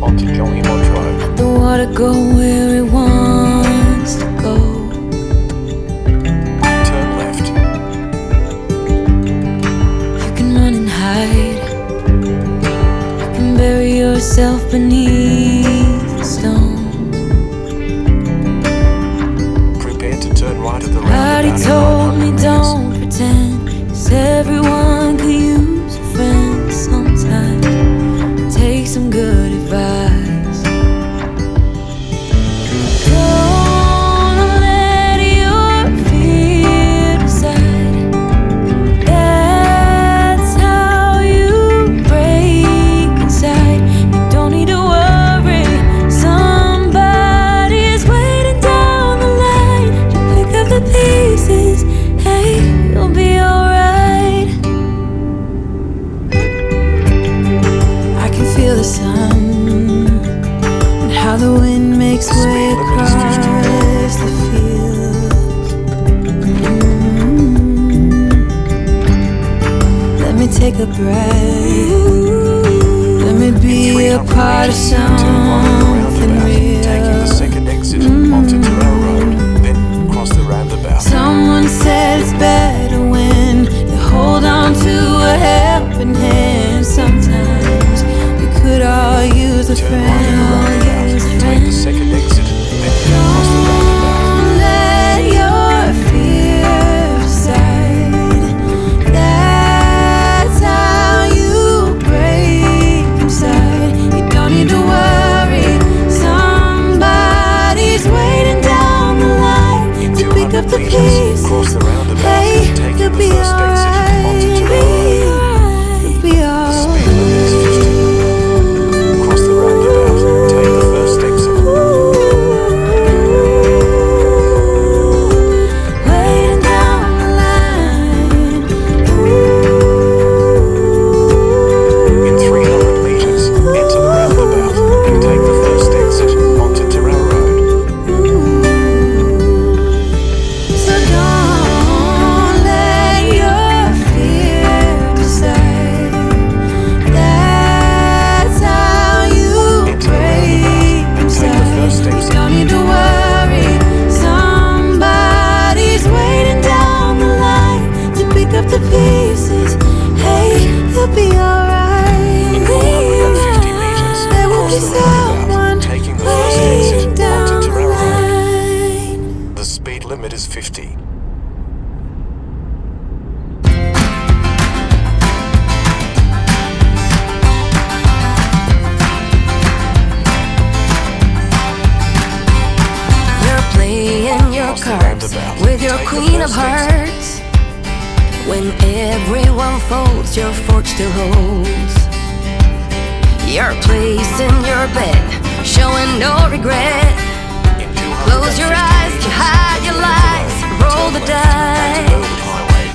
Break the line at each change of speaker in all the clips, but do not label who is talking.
onto Johnny Lodge Road.
Let the water go where it wants to go.
Turn left.
You can run and hide. You can bury yourself beneath the stones.
Prepare to turn right at the
Daddy
roundabout.
told me don't pretend, 'cause everyone could use a friend sometimes. Take some good advice. Don't let your fear decide. That's how you break inside. You don't need to worry. Somebody is waiting down the line. You pick up the pieces. Hey, you'll be alright. I can feel the sun and how the wind makes way across the fields. Let me take a breath. Let me be a part of something
Taking the
real.
second exit onto Terrell Road, then cross the roundabout.
Someone said it's better when you hold on to a helping hand. Sometimes we could all use a
Turn
friend.
right at the roundabout. Take the second exit, then cross the roundabout.
Don't let your fear decide. That's how you break inside. You don't need to worry. Somebody's waiting down the line to pick up the
200 meters, cross
pieces.
the roundabout,
Hey,
taking
you'll
the
be
first exit onto
alright.
Terrell Road.
You'll be
The speed limit is 50.
alright.
Cross the roundabout, take the first exit.
Waiting down the line.
In 300 meters, enter the roundabout and take the first exit onto Terrell Road.
So don't let your fear decide. That's how you
Enter the
break
roundabout and take the first
inside. You
exit.
don't need to worry. Somebody's waiting down the line to pick up the pieces. Hey, you'll be alright.
In 450 meters,
There will
cross
be
the roundabout,
someone
taking the first
waiting
exit onto
down the
Terrell Road.
line.
The speed limit is 50.
You're playing your
Cross the
cards
roundabout,
with your
take the
queen of
first exit.
hearts. When everyone folds, your fork still holds. You're placing your bet, showing no regret.
In
Close your
250
eyes to
meters,
hide your lies, roll the
turn left onto
dice.
Melbourne Highway.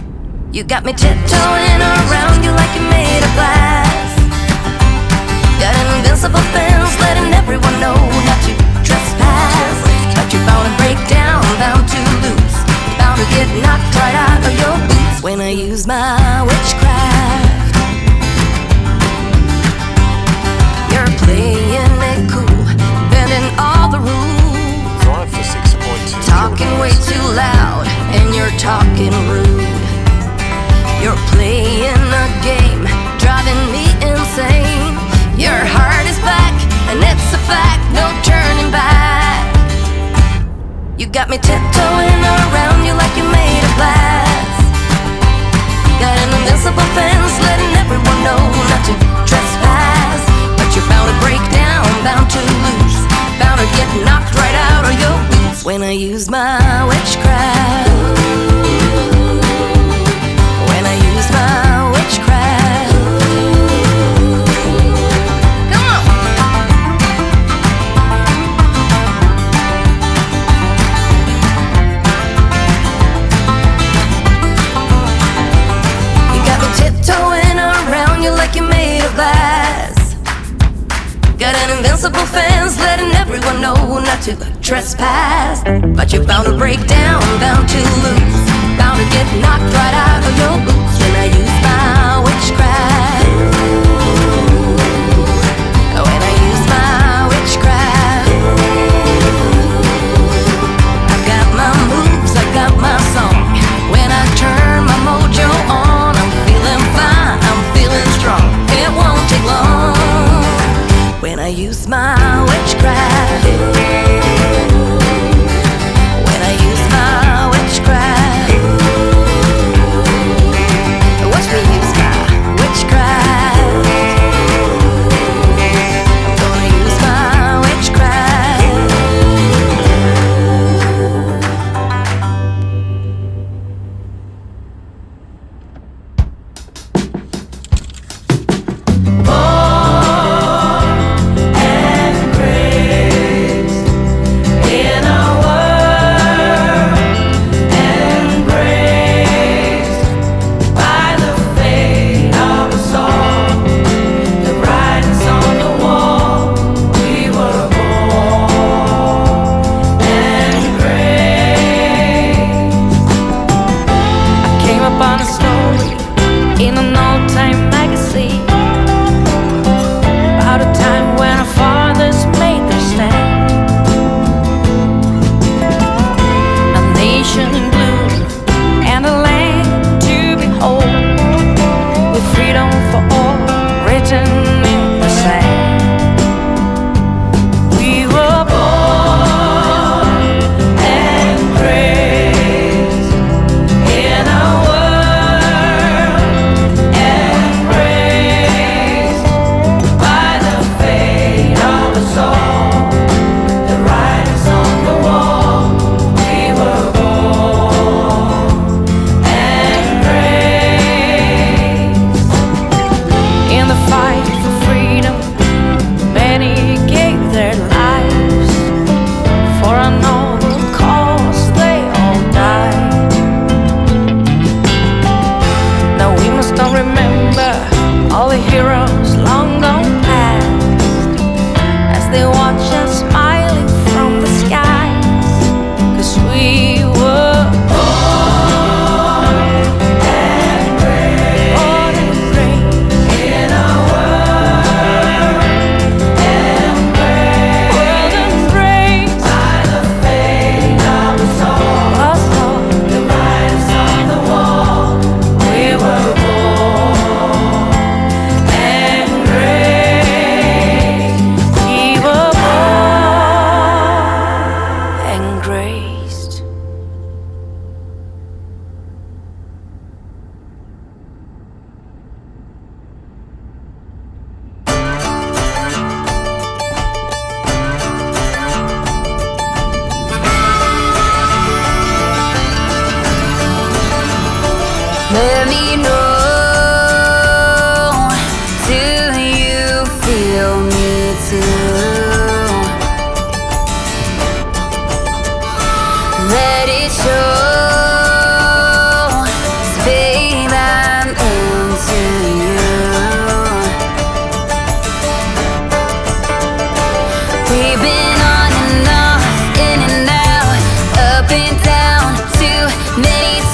You got me tiptoeing around you like you're made of glass. Got an invincible fence, letting everyone know not to trespass. But you're bound to break down, bound to lose, bound to get knocked right out of your boots when I use my witchcraft. You're playing it cool, bending all the rules,
Drive for 6.2
talking way
kilometers.
too loud, and you're talking rude. You're playing a game, driving me insane. Your heart is back, and it's a fact, no turning back. You got me tiptoeing around you like you're made of glass. Got an invincible fence, letting everyone know not to trespass. But you're bound to break down, bound to lose, bound to get knocked right out of your boots when I use my witchcraft. When I use my witchcraft. Come on. You got me tiptoeing around you like you're made of glass. Got an invincible fence, letting everyone know not to trespass. But you're bound to break down, bound to lose, bound to get knocked right out of your boots when I use my witchcraft. When I use my use my witchcraft.